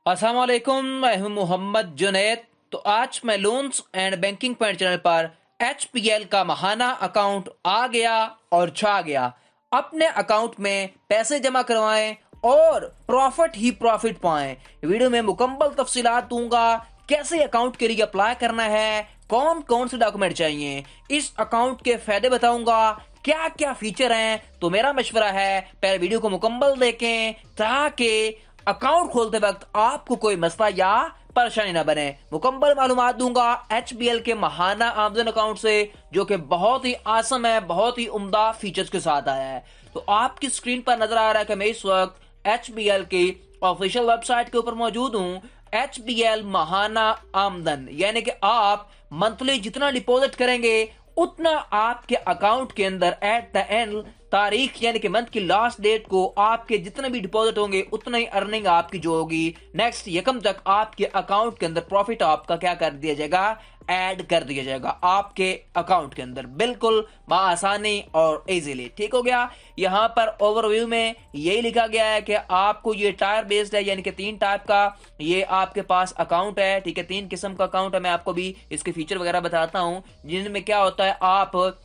अस्सलाम वालेकुम, मैं हूं मोहम्मद जुनैद। तो आज मैं loans and banking point channel पर एचपीएल का महाना अकाउंट आ गया और छा गया। अपने अकाउंट में पैसे जमा करवाएं और प्रॉफिट ही प्रॉफिट पाएं। वीडियो में मुकम्मल तफसीलात दूंगा, कैसे अकाउंट के लिए अप्लाई करना है, कौन कौन से डॉक्यूमेंट चाहिए, इस अकाउंट के फायदे बताऊंगा, क्या क्या फीचर हैं। तो मेरा मशवरा है पहले वीडियो को मुकम्मल देखें ताकि अकाउंट खोलते वक्त आपको कोई मसला या परेशानी ना बने। मुकम्मल मालूमात दूंगा एचबीएल के महाना आमदन अकाउंट से, जो कि बहुत ही आसम है, बहुत ही उम्दा फीचर्स के साथ आया है। तो आपकी स्क्रीन पर नजर आ रहा है कि मैं इस वक्त एचबीएल की ऑफिशियल वेबसाइट के ऊपर मौजूद हूं। एचबीएल महाना आमदन यानी कि आप मंथली जितना डिपॉजिट करेंगे उतना आपके अकाउंट के अंदर एट द एंड तारीख यानी कि मंथ की लास्ट डेट को आपके जितने भी डिपॉजिट होंगे उतना ही अर्निंग आपकी जो होगी नेक्स्ट यकम तक आपके अकाउंट के अंदर प्रॉफिट आपका क्या कर दिया जाएगा, ऐड कर दिया जाएगा आपके अकाउंट के अंदर, बिल्कुल आसानी और इजीली। ठीक हो गया। यहां पर ओवरव्यू में यही लिखा गया है कि आपको ये टायर बेस्ड है, यानी कि 3 टाइप का ये आपके पास अकाउंट है। ठीक है, 3 किस्म का अकाउंट है। मैं आपको भी इसके फीचर वगैरह बताता हूं, जिनमें क्या होता है आप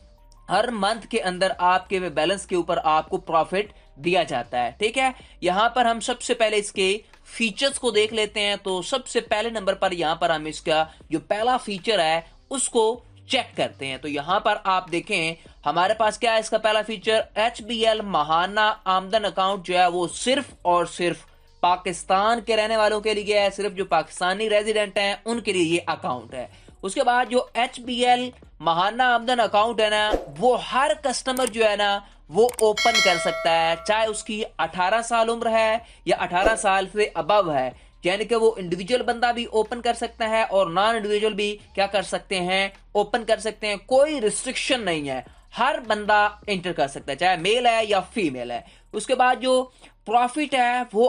हर मंथ के अंदर आपके बैलेंस के ऊपर आपको प्रॉफिट दिया जाता है। ठीक है, यहां पर हम सबसे पहले इसके फीचर्स को देख लेते हैं। तो सबसे पहले नंबर पर यहां पर हम इसका जो पहला फीचर है उसको चेक करते हैं। तो यहां पर आप देखें हमारे पास क्या है, इसका पहला फीचर एचबीएल महाना आमदन अकाउंट जो है वो सिर्फ और सिर्फ पाकिस्तान के रहने वालों के लिए है, सिर्फ जो पाकिस्तानी रेजिडेंट हैं उनके लिए ये अकाउंट है। उसके बाद जो एचबीएल महाना आमदन अकाउंट है ना, वो हर कस्टमर जो है ना वो ओपन कर सकता है, चाहे उसकी 18 साल उम्र है या 18 साल से अबव है। यानी कि वो इंडिविजुअल बंदा भी ओपन कर सकता है और नॉन इंडिविजुअल भी क्या कर सकते हैं, ओपन कर सकते हैं। कोई रिस्ट्रिक्शन नहीं है, हर बंदा एंटर कर सकता है, चाहे मेल है या फीमेल है। उसके बाद जो प्रॉफिट है वो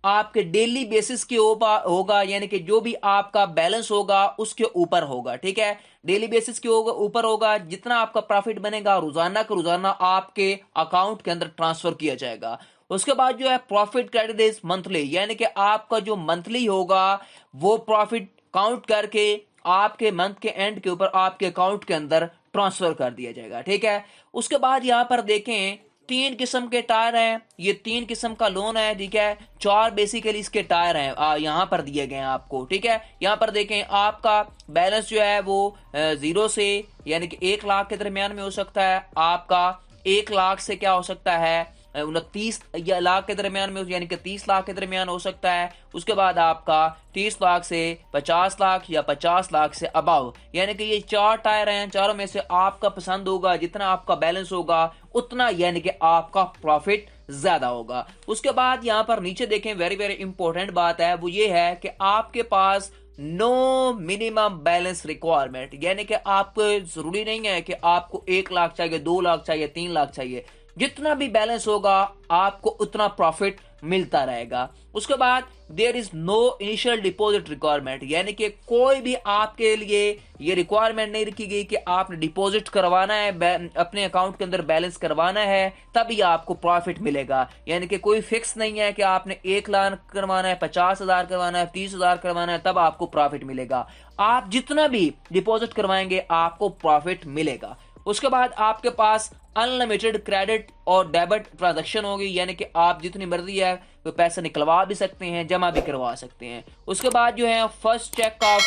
आपके डेली बेसिस के होगा, यानी कि जो भी आपका बैलेंस होगा उसके ऊपर होगा। ठीक है, डेली बेसिस के ऊपर होगा। जितना आपका प्रॉफिट बनेगा रोजाना का रोजाना आपके अकाउंट के अंदर ट्रांसफर किया जाएगा। उसके बाद जो है प्रॉफिट क्रेडिट इज मंथली, यानी कि आपका जो मंथली होगा वो प्रॉफिट काउंट करके आपके मंथ के एंड के ऊपर आपके अकाउंट के अंदर ट्रांसफर कर दिया जाएगा। ठीक है, उसके बाद यहां पर देखें 3 किस्म के टायर हैं, ये 3 किस्म का लोन है। ठीक है, 4 बेसिकली इसके टायर हैं यहां पर दिए गए हैं आपको। ठीक है, यहां पर देखें आपका बैलेंस जो है वो 0 से यानी कि 1 लाख के दरमियान में हो सकता है, आपका 1 लाख से क्या हो सकता है 29 लाख के दरमियान में, यानी कि 30 लाख के दरमियान हो सकता है। उसके बाद आपका 30 लाख से 50 लाख या 50 लाख से अबव, यानी कि ये 4 टायर हैं, चारों में से आपका पसंद होगा, जितना आपका बैलेंस होगा उतना यानी कि आपका प्रॉफिट ज्यादा होगा। उसके बाद यहां पर नीचे देखें, वेरी वेरी इंपॉर्टेंट बात है वो ये है कि आपके पास नो मिनिमम बैलेंस रिक्वायरमेंट, यानी कि आपको जरूरी नहीं है कि आपको 1 लाख चाहिए, 2 लाख चाहिए, 3 लाख चाहिए, जितना भी बैलेंस होगा आपको उतना प्रॉफिट मिलता रहेगा। उसके बाद there is no initial deposit requirement, यानी कि कोई भी आपके लिए ये रिक्वायरमेंट नहीं रखी गई कि आपने डिपॉजिट करवाना है, अपने अकाउंट के अंदर बैलेंस करवाना है तभी आपको प्रॉफिट मिलेगा। यानी कि कोई फिक्स नहीं है कि आपने 1 लाख करवाना है, 50,000 करवाना है, 30,000 करवाना है तब आपको प्रॉफिट मिलेगा। आप जितना भी डिपॉजिट करवाएंगे आपको प्रॉफिट मिलेगा। उसके बाद आपके पास अनलिमिटेड क्रेडिट और डेबिट ट्रांजैक्शन होगी, यानी कि आप जितनी मर्जी है वो पैसे निकलवा भी सकते हैं, जमा भी करवा सकते हैं। उसके बाद जो है फर्स्ट चेक ऑफ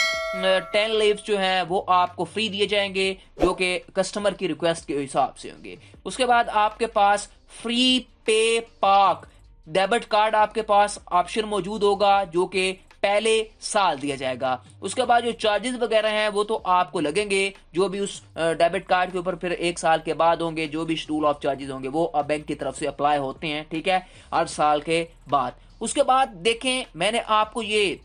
10 लीव्स जो है वो आपको फ्री दिए जाएंगे, जो कि कस्टमर की रिक्वेस्ट के हिसाब से होंगे। उसके बाद आपके पास फ्री पे पार्क डेबिट कार्ड आपके पास ऑप्शन मौजूद होगा, जो कि पहले साल दिया जाएगा। उसके बाद जो चार्जेस वगैरह हैं वो तो आपको लगेंगे, जो भी उस डेबिट कार्ड के ऊपर फिर 1 साल के बाद होंगे, जो भी शेड्यूल ऑफ चार्जेस होंगे वो बैंक की तरफ से अप्लाई होते हैं। ठीक है, 8 साल के बाद। उसके बाद देखें मैंने आपको ये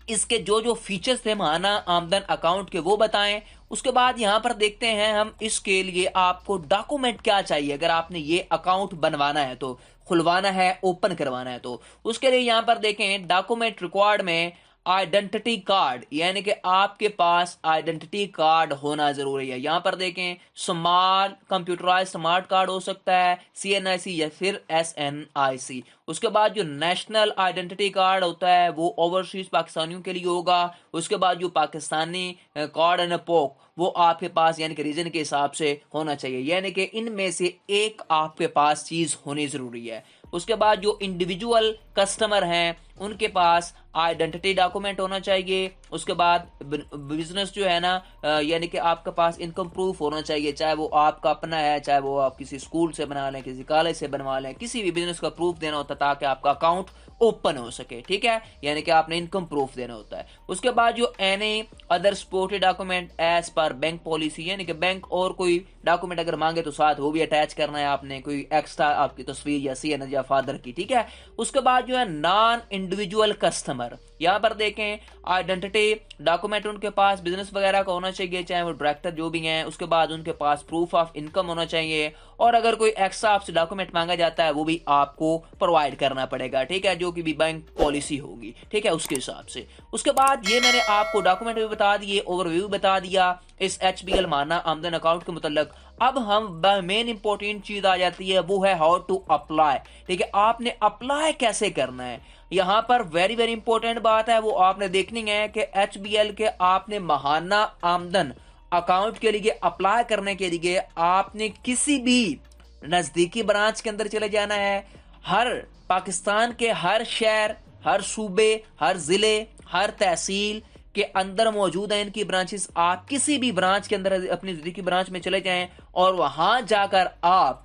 इसके जो जो फीचर्स थे महाना आमदन अकाउंट के वो बताएं। उसके बाद यहां पर देखते हैं हम इसके लिए आपको डॉक्यूमेंट क्या चाहिए अगर आपने ये अकाउंट बनवाना है, तो खुलवाना है, ओपन करवाना है। तो उसके लिए यहां पर देखें डॉक्यूमेंट रिक्वायर्ड में आइडेंटिटी कार्ड, यानी कि आपके पास आइडेंटिटी कार्ड होना जरूरी है। यहां पर देखें, स्मॉल कंप्यूटराइज स्मार्ट कार्ड हो सकता है, CNIC या फिर SNIC। उसके बाद जो नेशनल आइडेंटिटी कार्ड होता है वो ओवरसीज पाकिस्तानियों के लिए होगा। उसके बाद जो पाकिस्तानी कार्ड एंड पोक वो आपके पास यानी कि रीजन के हिसाब से होना चाहिए, यानी कि इनमें से एक आपके पास चीज होनी जरूरी है। उसके बाद जो इंडिविजुअल कस्टमर हैं उनके पास आइडेंटिटी डॉक्यूमेंट होना चाहिए। उसके बाद बिजनेस जो है ना, यानी कि आपके पास इनकम प्रूफ होना चाहिए, चाहे वो आपका अपना है, चाहे वो आप किसी स्कूल से बना लें, किसी कॉलेज से बनवा लें, किसी भी बिजनेस का प्रूफ देना होता है ताकि आपका अकाउंट ओपन हो सके। ठीक है, यानी कि आपने इनकम प्रूफ देना होता है। उसके बाद जो any other supported document as per bank policy, यानी कि बैंक और कोई डॉक्यूमेंट अगर मांगे तो साथ वो भी अटैच करना है आपने, कोई एक्स्ट्रा आपकी तस्वीर या CN या फादर की। ठीक है, उसके बाद जो है नॉन इंडिविजुअल कस्टमर, यहां पर देखें आइडेंटिटी डॉक्यूमेंट उनके पास बिजनेस वगैरह का होना चाहिए, चाहे वो डायरेक्टर जो भी हैं। उसके बाद उनके पास प्रूफ ऑफ इनकम होना चाहिए, और अगर कोई एक्स्ट्रा आपसे डॉक्यूमेंट मांगा जाता है वो भी आपको प्रोवाइड करना पड़ेगा। ठीक है, जो कि भी बैंक पॉलिसी होगी, ठीक है, उसके हिसाब से। उसके बाद ये मैंने आपको डॉक्यूमेंट भी बता दिए, ओवरव्यू बता दिया इस HBL माना आमदन अकाउंट के मुतल्लक। अब हम मेन इंपॉर्टेंट चीज आ जाती है, वो है हाउ टू अप्लाई। ठीक है, आपने अप्लाई कैसे करना है, यहां पर वेरी वेरी इंपॉर्टेंट बात है, वो आपने देखनी है कि HBL के आपने महाना आमदन अकाउंट के लिए अप्लाई करने के लिए आपने किसी भी नजदीकी ब्रांच के अंदर चले जाना है। हर पाकिस्तान के हर शहर, हर सूबे, हर जिले, हर तहसील के अंदर मौजूद है इनकी ब्रांचेस। आप किसी भी ब्रांच के अंदर अपनी नजदीकी ब्रांच में चले जाएं और वहां जाकर आप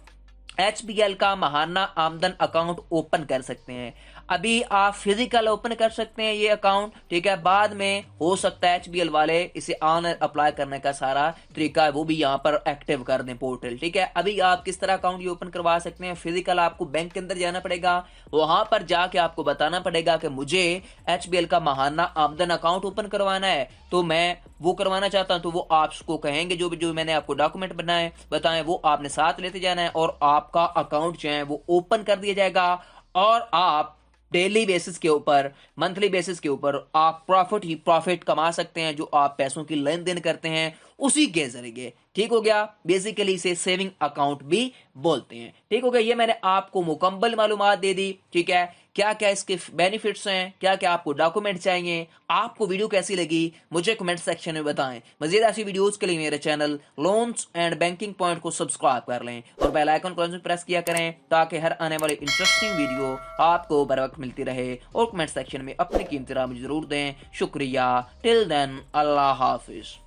HBL का महाना आमदन अकाउंट ओपन कर सकते हैं। अभी आप फिजिकल ओपन कर सकते हैं ये अकाउंट, ठीक है, बाद में हो सकता है HBL वाले इसे ऑनलाइन अप्लाई करने का सारा तरीका है वो भी यहाँ पर एक्टिव कर दें पोर्टल। ठीक है, अभी आप किस तरह अकाउंट ये ओपन करवा सकते हैं, फिजिकल आपको बैंक के अंदर जाना पड़ेगा, वहां पर जाके आपको बताना पड़ेगा कि मुझे HBL का महाना आमदन अकाउंट ओपन करवाना है, तो मैं वो करवाना चाहता हूं। तो वो आपको कहेंगे जो मैंने आपको डॉक्यूमेंट बनाए बताएं वो आपने साथ लेते जाना है, और आपका अकाउंट जो है वो ओपन कर दिया जाएगा। और आप डेली बेसिस के ऊपर, मंथली बेसिस के ऊपर आप प्रॉफिट ही प्रॉफिट कमा सकते हैं, जो आप पैसों की लेन देन करते हैं उसी के जरिए। ठीक हो गया, बेसिकली इसे सेविंग अकाउंट भी बोलते हैं। ठीक हो गया, ये मैंने आपको मुकम्मल मालूमात दे दी। ठीक है, क्या क्या इसके बेनिफिट्स हैं, क्या क्या आपको डॉक्यूमेंट चाहिए, आपको वीडियो कैसी लगी मुझे कमेंट सेक्शन में बताएं। मजीद ऐसी वीडियोस के लिए मेरे channel loans and banking point को सब्सक्राइब कर लें और बेल आइकन को प्रेस किया करें ताकि हर आने वाली इंटरेस्टिंग वीडियो आपको बर वक्त मिलती रहे। और कमेंट सेक्शन में अपनी कीमती राय मुझे जरूर दें। शुक्रिया। टिल देन, अल्लाह हाफिज।